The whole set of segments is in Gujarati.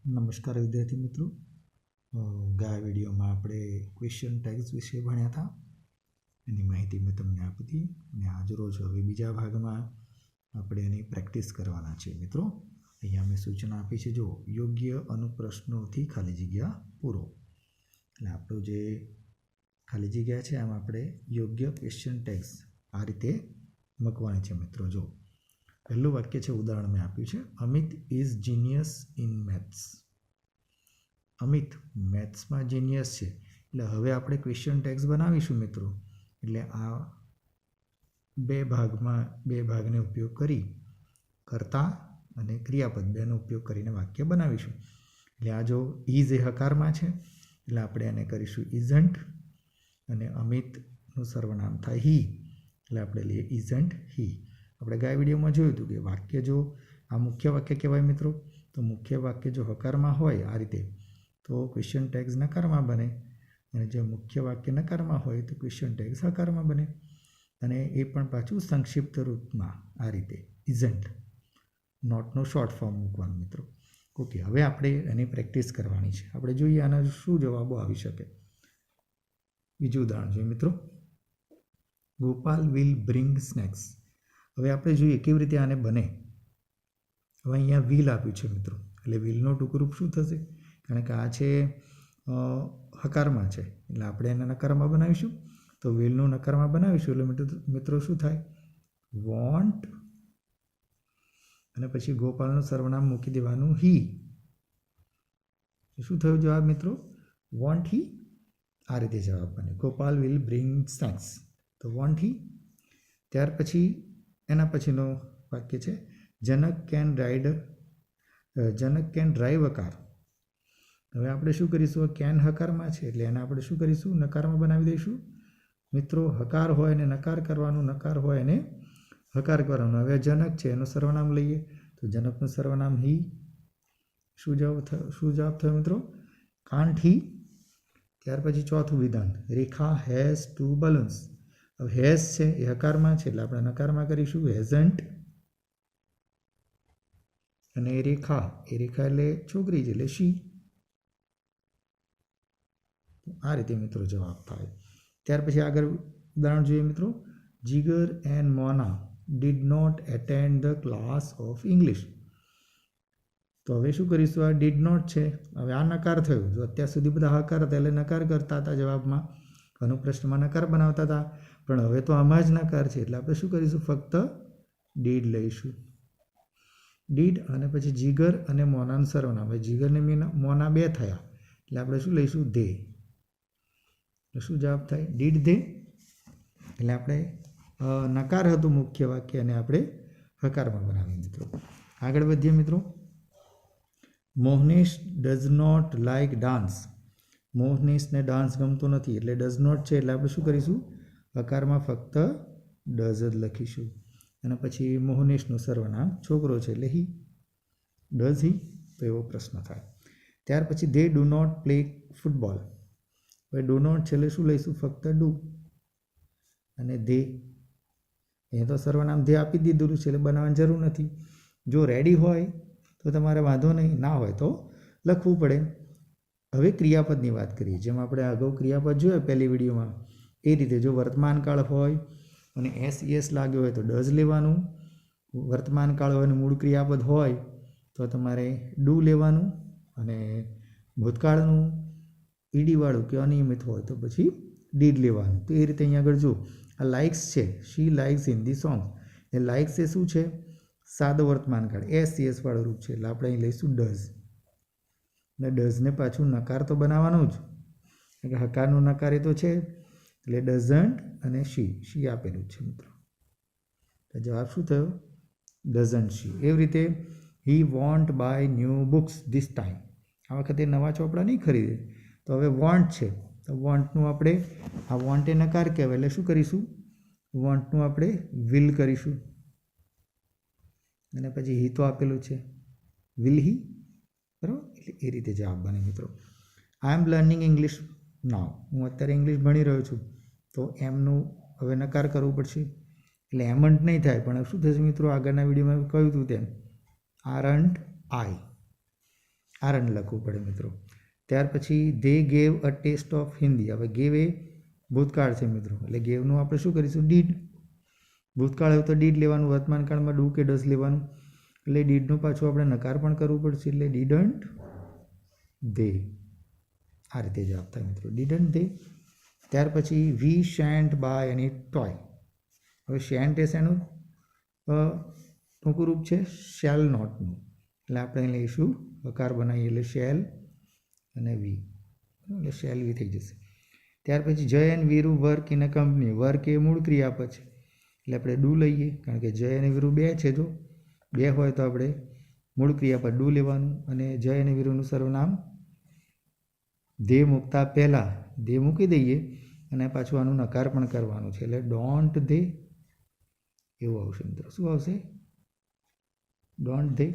નમસ્કાર વિદ્યાર્થી મિત્રો, ગયા વિડીયોમાં આપણે ક્વેશ્ચન ટેગ્સ વિશે ભણ્યા હતા. એની માહિતી મેં તમને આપી હતી અને આજરોજ હવે બીજા ભાગમાં આપણે એની પ્રેક્ટિસ કરવાના છે. મિત્રો, અહીંયા મેં સૂચના આપી છે, જો યોગ્ય અનુપ્રશ્નોથી ખાલી જગ્યા પૂરો. એટલે આપણું જે ખાલી જગ્યા છે એમાં આપણે યોગ્ય ક્વેશ્ચન ટેગ્સ આ રીતે મૂકવાની છે. મિત્રો, જો પહેલું વાક્ય છે, ઉદાહરણ મેં આપ્યું છે, Amit is genius in maths. Amit મેથ્સમાં જીનિયસ છે. એટલે હવે આપણે ક્વેશ્ચન ટેગ્સ બનાવીશું મિત્રો. એટલે આ બે ભાગને ઉપયોગ કરી કર્તા અને ક્રિયાપદ બેનો ઉપયોગ કરીને વાક્ય બનાવીશું. એટલે આ જો ઇઝ એ હકારમાં છે એટલે આપણે એને કરીશું ઇઝન્ટ, અને અમિતનું સર્વનામ થાય હી એટલે આપણે લઈએ ઇઝન્ટ હી. આપણે ગયા વિડીયોમાં જોયું હતું કે વાક્ય જો આ મુખ્ય વાક્ય કહેવાય મિત્રો, તો મુખ્ય વાક્ય જો હકારમાં હોય આ રીતે તો ક્વેશ્ચન ટેગ્સ નકારમાં બને, અને જો મુખ્ય વાક્ય નકારમાં હોય તો ક્વેશ્ચન ટેગ્સ હકારમાં બને. અને એ પણ પાછું સંક્ષિપ્ત રૂપમાં આ રીતે ઇઝન્ટ, નોટનો શોર્ટ ફોર્મ મૂકવાનું મિત્રો. ઓકે, હવે આપણે એની પ્રેક્ટિસ કરવાની છે. આપણે જોઈએ આના શું જવાબો આવી શકે. બીજું ઉદાહરણ જોઈએ મિત્રો, ગોપાલ વિલ બ્રિંગ સ્નેક્સ. હવે આપણે જોઈએ કેવી રીતે આને બને. હવે અહીંયા વિલ આપ્યું છે મિત્રો, એટલે વિલનો ટૂંકરૂપ શું થશે? કારણ કે આ છે હકારમાં છે એટલે આપણે એને નકારમાં બનાવીશું. તો વિલનું નકારમાં બનાવીશું એટલે મિત્રો શું થાય? વોન્ટ, અને પછી ગોપાલનું સર્વનામ મૂકી દેવાનું હી. શું થયું જવાબ મિત્રો? વોન્ટ હી. આ રીતે જવાબ બને. ગોપાલ વિલ બ્રિંગ સ્નેક્સ, તો વોન્ટ હી. ત્યાર પછી એના પછીનો વાક્ય છે, જનક કેન ડ્રાઈવ અ કાર. હવે આપણે શું કરીશું? કેન હકારમાં છે એટલે એને આપણે શું કરીશું? નકારમાં બનાવી દઈશું. મિત્રો, હકાર હોય એને નકાર કરવાનું, નકાર હોય એને હકાર કરવાનું. હવે જનક છે એનું સર્વનામ લઈએ તો જનકનું સર્વનામ હી. શું જવાબ થયો મિત્રો? કાન્ટ હી. ત્યાર પછી ચોથું વિધાન, રેખા હેઝ 2 બલૂન્સ. હવે હેઝ છે એ હકારમાં છે એટલે આપણે નકારમાં કરીશું હેઝન્ટ, અને રેખા એટલે છોકરી છે એટલે શી. આ રીતે મિત્રો જવાબ થાય. ત્યાર પછી આગળ ઉદાહરણ જોઈએ મિત્રો, Jigar and Mona did not attend the class of English. તો હવે શું કરીશું? આ ડીડ નોટ છે, હવે આ નકાર થયો. જો અત્યાર સુધી બધા હકાર હતા એટલે નકાર કરતા હતા જવાબમાં, અનુપ્રશ્નમાં નકાર બનાવતા હતા, પણ હવે તો આમાં જ નકાર છે એટલે આપણે શું કરીશું? ફક્ત ડીડ લઈશું. ડીડ અને પછી જીગર અને મોનાનું સર્વનામ. હવે જીગર ને મોના બે થયા એટલે આપણે શું લઈશું? ધે. શું જવાબ થાય? Did they. એટલે આપણે નકાર હતું મુખ્ય વાક્ય અને આપણે હકારમાં બનાવીએ મિત્રો. આગળ વધીએ મિત્રો, Mohnish does not like dance. મોહનીશને ડાન્સ ગમતો નથી એટલે ડઝ નોટ છે એટલે આપણે શું કરીશું? હકારમાં ફક્ત ડઝ જ લખીશું. અને પછી મોહનીશનું સર્વનામ છોકરો છે એટલે હી. Does he. તો એવો પ્રશ્ન થાય. ત્યાર પછી they do not play football. હવે ડુ નોટ છે એટલે શું લઈશું? ફક્ત ડુ, અને દે એ તો સર્વનામ ધે આપી દીધું છે એટલે બનાવવાની જરૂર નથી. જો રેડી હોય તો તમારે વાંધો નહીં, ના હોય તો લખવું પડે. હવે ક્રિયાપદની વાત કરીએ. જેમ આપણે અગાઉ ક્રિયાપદ જોયા પહેલી વિડીયોમાં એ રીતે, જો વર્તમાન કાળ હોય અને એસ લાગ્યો હોય તો ડઝ લેવાનું. વર્તમાન કાળ હોય અને મૂળ ક્રિયાપદ હોય તો તમારે ડુ લેવાનું, અને ભૂતકાળનું ઈડીવાળું કે અનિયમિત હોય તો પછી ડીડ લેવાનું. તો એ રીતે અહીંયા આગળ જો આ લાઇક્સ છે, શી લાઇક્સ હિન્દી સોંગ. એ લાઇક્સ એ શું છે? સાદો વર્તમાન કાળ એસ વાળું રૂપ છે એટલે આપણે અહીં લઈશું ડઝ. અને ડઝને પાછું નકાર તો બનાવવાનું જ, એટલે હકારનું નકાર એ તો છે એટલે ડઝન્ટ અને શી આપેલું છે મિત્રો. તો જવાબ શું થયો? Doesn't she. એવી રીતે he won't buy new books this time. આ વખતે નવા ચોપડા નહીં ખરીદે. તો હવે વોન્ટ છે તો વોન્ટનું આપણે આ વોન્ટ એ નકાર કહેવાય એટલે શું કરીશું? વોન્ટનું આપણે વિલ કરીશું. અને પછી હી તો આપેલું છે, વિલ હી. બરાબર, એટલે એ રીતે જવાબ બને મિત્રો. આઈ એમ લર્નિંગ ઇંગ્લિશ નાવ. હું અત્યારે ઇંગ્લિશ ભણી રહ્યો છું તો એમનું હવે નકાર કરવું પડશે એટલે એમન્ટ નહીં થાય, પણ શું થશે મિત્રો? આગળના વિડીયોમાં કહ્યું હતું તેમ આરન્ટ આઈ. આરન લખવું પડે મિત્રો. ત્યાર પછી they gave a test of Hindi. હવે ગેવ એ ભૂતકાળ છે મિત્રો, એટલે ગેવનું આપણે શું કરીશું? ડીડ. ભૂતકાળ હોય તો ડીડ લેવાનું, વર્તમાન કાળમાં ડુ કે ડઝ લેવાનું. એટલે ડીડનું પાછું આપણે નકાર પણ કરવું પડશે, એટલે ડીડન્ટ ધે. આ રીતે જવાબ થાય મિત્રો, ડીડન્ટ ધે. ત્યાર પછી વી શેન્ટ બાય એની ટોય. હવે શેન્ટ એ શેનું ટૂંકું રૂપ છે? શેલ નોટનું. એટલે આપણે લઈશું હકાર બનાવીએ એટલે શેલ અને વી, એટલે શેલ વી થઈ જશે. ત્યાર પછી Jay and Veeru work in a company. Work એ મૂળ ક્રિયાપદ છે, એટલે આપણે ડુ લઈએ, કારણ કે જય અને વીરુ બે છે. જો બે હોય તો આપણે મૂળ ક્રિયાપદ ડુ લેવાનું, અને જય અને વીરુનું સર્વનામ ધે મૂકતા પહેલાં ધે મૂકી દઈએ, અને પાછું આનું નકાર પણ કરવાનું છે, એટલે ડોન્ટ ધે એવું આવશે મિત્રો. શું આવશે? Don't they.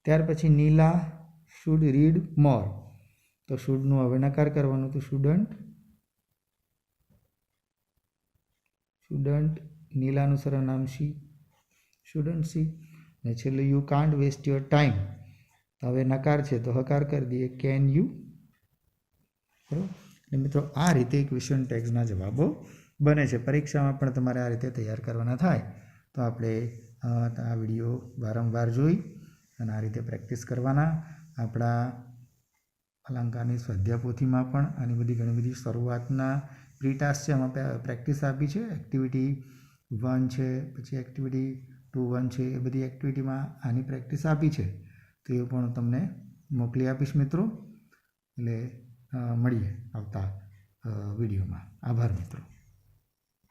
ત્યાર પછી નીલા શુડ રીડ મોર. તો શુડનું હવે નકાર કરવાનું, તો શુડન્ટ. નીલાનું સર્વનામ સી, શુડન્ટ સી. અને છેલ્લે you can't waste your time. હવે નકાર છે તો હકાર કરી દઈએ, કેન યુ. બરાબર. એટલે મિત્રો આ રીતે ક્વેશ્ચન ટેગ્સના જવાબો બને છે. પરીક્ષામાં પણ તમારે આ રીતે તૈયાર કરવાના થાય. તો આપણે આ વિડીયો વારંવાર જોઈ અને આ રીતે પ્રેક્ટિસ કરવાના. આપણા અલંકારની સ્વાધ્યાય પોથીમાં પણ આની બધી ઘણી બધી શરૂઆતના પ્રી ટાસ્ક છે, એમાં પ્રેક્ટિસ આપી છે. એક્ટિવિટી 1 છે, પછી એક્ટિવિટી 2.1 છે, એ બધી એક્ટિવિટીમાં આની પ્રેક્ટિસ આપી છે. તો એ પણ તમને મોકલી આપીશ મિત્રો. એટલે મળીએ આવતા વિડીયોમાં. આભાર મિત્રો.